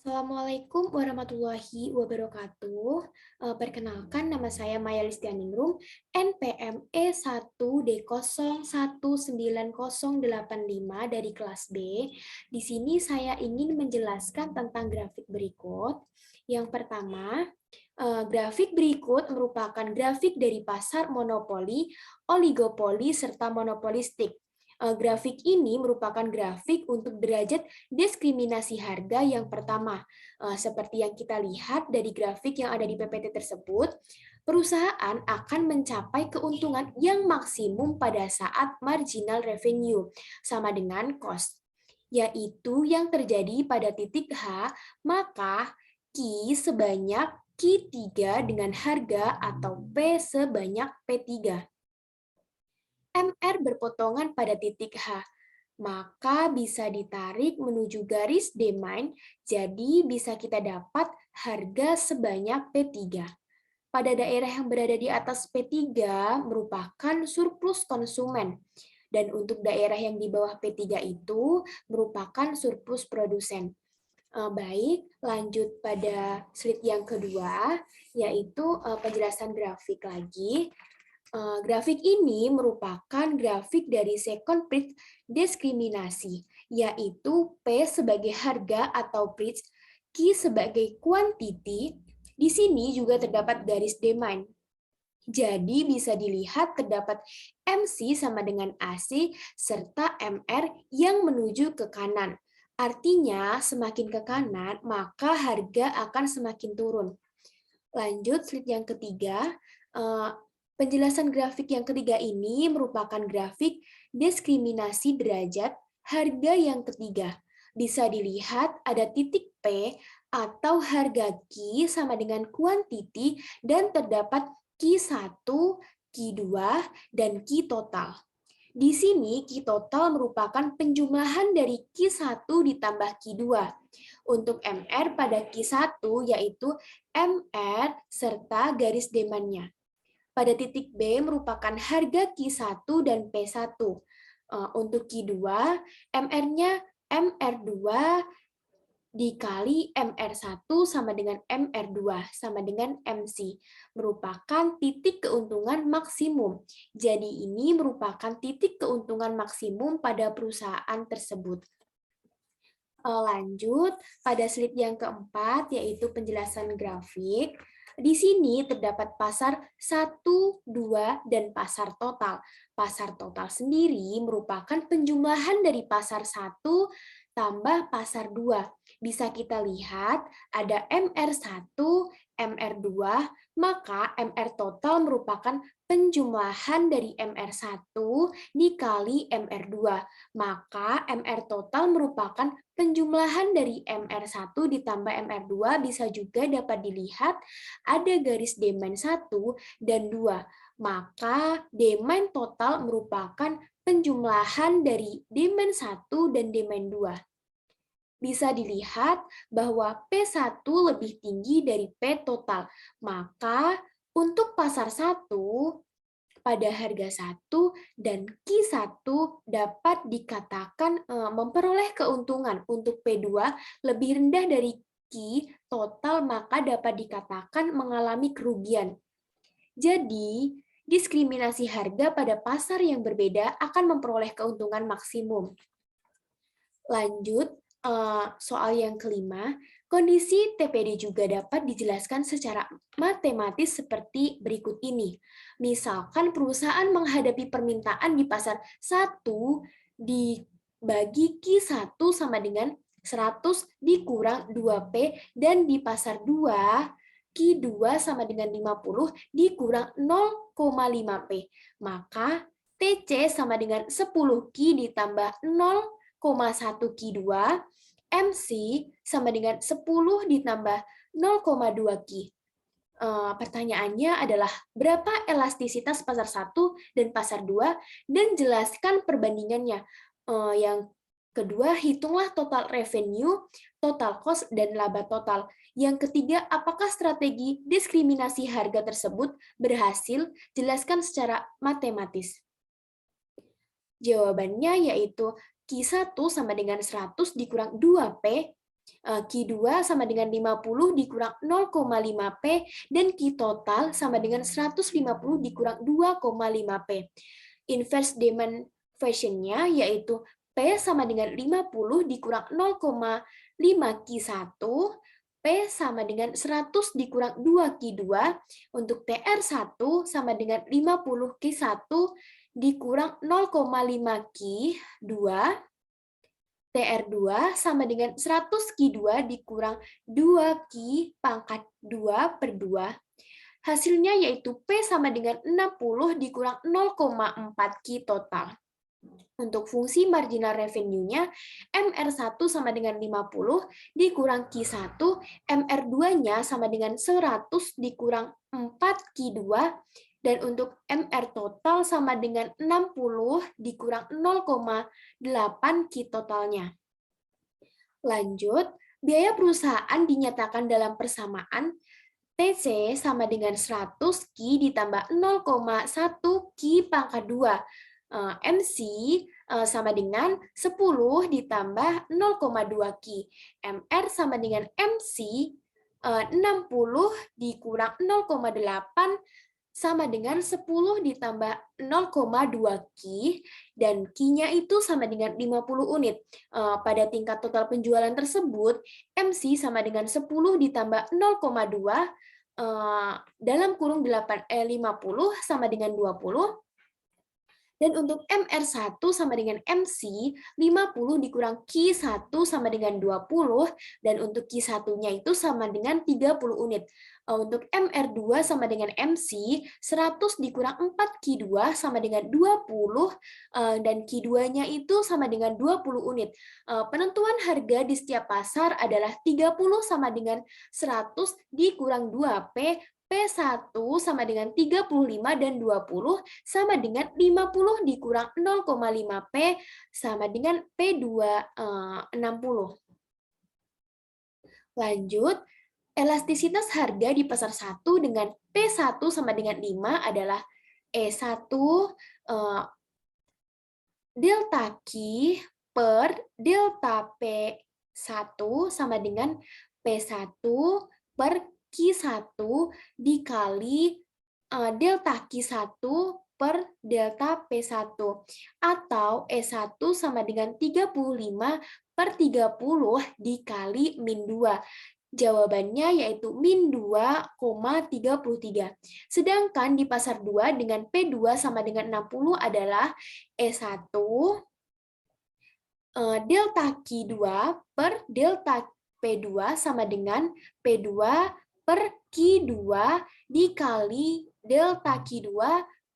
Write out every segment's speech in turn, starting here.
Assalamualaikum warahmatullahi wabarakatuh. Perkenalkan, nama saya Maya Listianingrum, NPM E1D019085 dari kelas B. Di sini saya ingin menjelaskan tentang grafik berikut. Yang pertama, grafik berikut merupakan grafik dari pasar monopoli, oligopoli, serta monopolistik. Grafik ini merupakan grafik untuk derajat diskriminasi harga yang pertama. Seperti yang kita lihat dari grafik yang ada di PPT tersebut, perusahaan akan mencapai keuntungan yang maksimum pada saat marginal revenue, sama dengan cost, yaitu yang terjadi pada titik H, maka Q sebanyak Q3 dengan harga atau P sebanyak P3. MR berpotongan pada titik H, maka bisa ditarik menuju garis demand, jadi bisa kita dapat harga sebanyak P3. Pada daerah yang berada di atas P3 merupakan surplus konsumen, dan untuk daerah yang di bawah P3 itu merupakan surplus produsen. Baik, lanjut pada slide yang kedua, yaitu penjelasan grafik lagi. Grafik ini merupakan grafik dari second price diskriminasi, yaitu P sebagai harga atau price, Q sebagai quantity. Di sini juga terdapat garis demand. Jadi bisa dilihat terdapat MC sama dengan AC serta MR yang menuju ke kanan. Artinya semakin ke kanan maka harga akan semakin turun. Lanjut slide yang ketiga. Penjelasan grafik yang ketiga ini merupakan grafik diskriminasi derajat harga yang ketiga. Bisa dilihat ada titik P atau harga Q sama dengan quantity dan terdapat Q1, Q2, dan Q total. Di sini Q total merupakan penjumlahan dari Q1 ditambah Q2. Untuk MR pada Q1 yaitu MR serta garis demand-nya. Pada titik B merupakan harga Q1 dan P1. Untuk Q2, MR-nya MR2 dikali MR1 sama dengan MR2 sama dengan MC, merupakan titik keuntungan maksimum. Jadi ini merupakan titik keuntungan maksimum pada perusahaan tersebut. Lanjut pada slide yang keempat, yaitu penjelasan grafik. Di sini terdapat pasar 1, 2, dan pasar total. Pasar total sendiri merupakan penjumlahan dari pasar 1 tambah pasar 2. Bisa kita lihat ada MR1, MR2, maka MR total merupakan penjumlahan dari MR1 dikali MR2. Maka MR total merupakan penjumlahan dari MR1 ditambah MR2 bisa juga dapat dilihat ada garis demand 1 dan 2. Maka demand total merupakan penjumlahan dari demand 1 dan demand 2. Bisa dilihat bahwa P1 lebih tinggi dari P total. Maka untuk pasar 1 pada harga 1 dan Q1 dapat dikatakan memperoleh keuntungan. Untuk P2 lebih rendah dari Q total, maka dapat dikatakan mengalami kerugian. Jadi, diskriminasi harga pada pasar yang berbeda akan memperoleh keuntungan maksimum. Lanjut, soal yang kelima, kondisi TPD juga dapat dijelaskan secara matematis seperti berikut ini. Misalkan perusahaan menghadapi permintaan di pasar 1 dibagi Q1 sama dengan 100 dikurang 2P, dan di pasar 2 Q2 sama dengan 50 dikurang 0,5P. Maka TC sama dengan 10Q ditambah 0,1 Q2, MC sama dengan 10 ditambah 0,2 Q. Pertanyaannya adalah berapa elastisitas pasar 1 dan pasar 2, dan jelaskan perbandingannya. Yang kedua, hitunglah total revenue, total cost, dan laba total. Yang ketiga, apakah strategi diskriminasi harga tersebut berhasil? Jelaskan secara matematis. Jawabannya yaitu Q1 sama dengan 100 dikurang 2P Q2 sama dengan 50 dikurang 0,5P, dan Q total sama dengan 150 dikurang 2,5P. Inverse demand versionnya yaitu P sama dengan 50 dikurang 0,5 Q1, P sama dengan 100 dikurang 2 Q2, untuk TR1 sama dengan 50 Q1 dikurang 0,5 Q2, TR2 sama dengan 100 Q2 dikurang 2 Q pangkat 2 per 2. Hasilnya yaitu P sama dengan 60 dikurang 0,4 Q total. Untuk fungsi marginal revenue-nya, MR1 sama dengan 50 dikurang Q1, MR2-nya sama dengan 100 dikurang 4 Q2, dan untuk MR total sama dengan 60 dikurang 0,8 Q totalnya. Lanjut, biaya perusahaan dinyatakan dalam persamaan TC sama dengan 100 Q ditambah 0,1 Q pangkat 2. MC sama dengan 10 ditambah 0,2 Q. MR sama dengan MC 60 dikurang 0,8 sama dengan 10 ditambah 0,2 Q, dan Q-nya itu sama dengan 50 unit. Pada tingkat total penjualan tersebut, MC sama dengan 10 ditambah 0,2 dalam kurung 50 sama dengan 20. Dan untuk MR1 sama dengan MC, 50 dikurang Q1 sama dengan 20, dan untuk Q1-nya itu sama dengan 30 unit. Untuk MR2 sama dengan MC, 100 dikurang 4 Q2 sama dengan 20, dan Q2-nya itu sama dengan 20 unit. Penentuan harga di setiap pasar adalah 30 sama dengan 100 dikurang 2P, P1 sama dengan 35 dan 20 sama dengan 50 dikurang 0,5P sama dengan P2 60. Lanjut, elastisitas harga di pasar 1 dengan P1 sama dengan 5 adalah E1 delta Q per delta P1 sama dengan P1 per Q1 dikali delta Q1 per delta P1, atau E1 sama dengan 35 per 30 dikali min 2. Jawabannya yaitu min 2,33. Sedangkan di pasar 2 dengan P2 sama dengan 60 adalah E1 delta Q2 per delta P2 sama dengan P2 per Q2 dikali delta Q2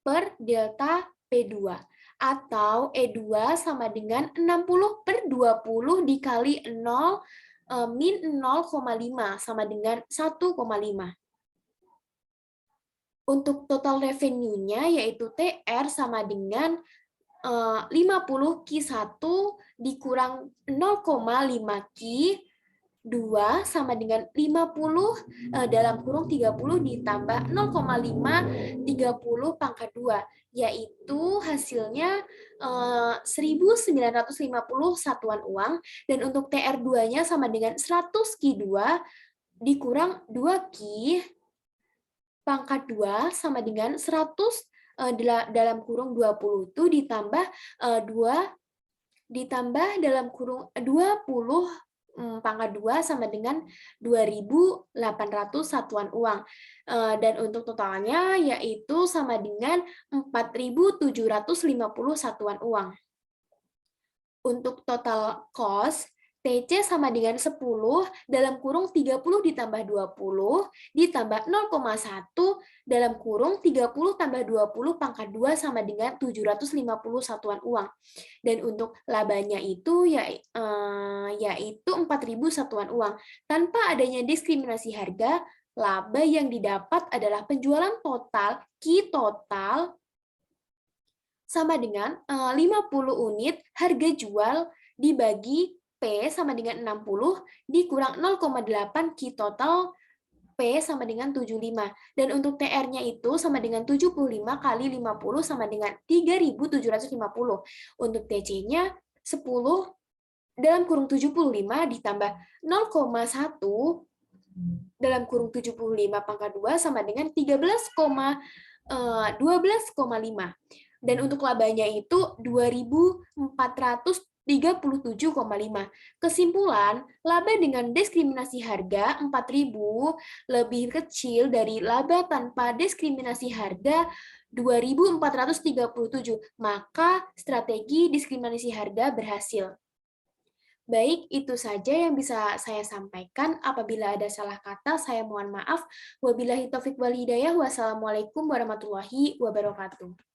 per delta P2, atau E2 sama dengan 60 per 20 dikali 0 min 0,5 sama dengan 1,5. Untuk total revenue-nya yaitu TR sama dengan 50 Q1 dikurang 0,5 Q2 sama dengan 50 dalam kurung 30 ditambah 0,5 30 pangkat 2, yaitu hasilnya 1.950 satuan uang, dan untuk TR2-nya sama dengan 100 Q2 dikurang 2 Q pangkat 2 sama dengan 100 dalam kurung 20 itu ditambah 2 ditambah dalam kurung 20 pangkat 2 sama dengan 2.800 satuan uang. Dan untuk totalnya yaitu sama dengan 4.750 satuan uang. Untuk total cost, TC sama dengan 10 dalam kurung 30 ditambah 20 ditambah 0,1 dalam kurung 30 tambah 20 pangkat 2 sama dengan 750 satuan uang. Dan untuk labanya itu yaitu 4.000 satuan uang. Tanpa adanya diskriminasi harga, laba yang didapat adalah penjualan total Q total sama dengan 50 unit harga jual dibagi P sama dengan 60 dikurang 0,8 Q total P sama dengan 75. Dan untuk TR-nya itu sama dengan 75 kali 50 sama dengan 3.750. Untuk TC-nya 10 dalam kurung 75 ditambah 0,1 dalam kurung 75 pangkat 2 sama dengan 12,5. Dan untuk labanya itu 2.437,5. Kesimpulan, laba dengan diskriminasi harga 4.000 lebih kecil dari laba tanpa diskriminasi harga 2.437. Maka strategi diskriminasi harga berhasil. Baik, itu saja yang bisa saya sampaikan. Apabila ada salah kata, saya mohon maaf. Wabillahi taufik wal hidayah. Wassalamualaikum warahmatullahi wabarakatuh.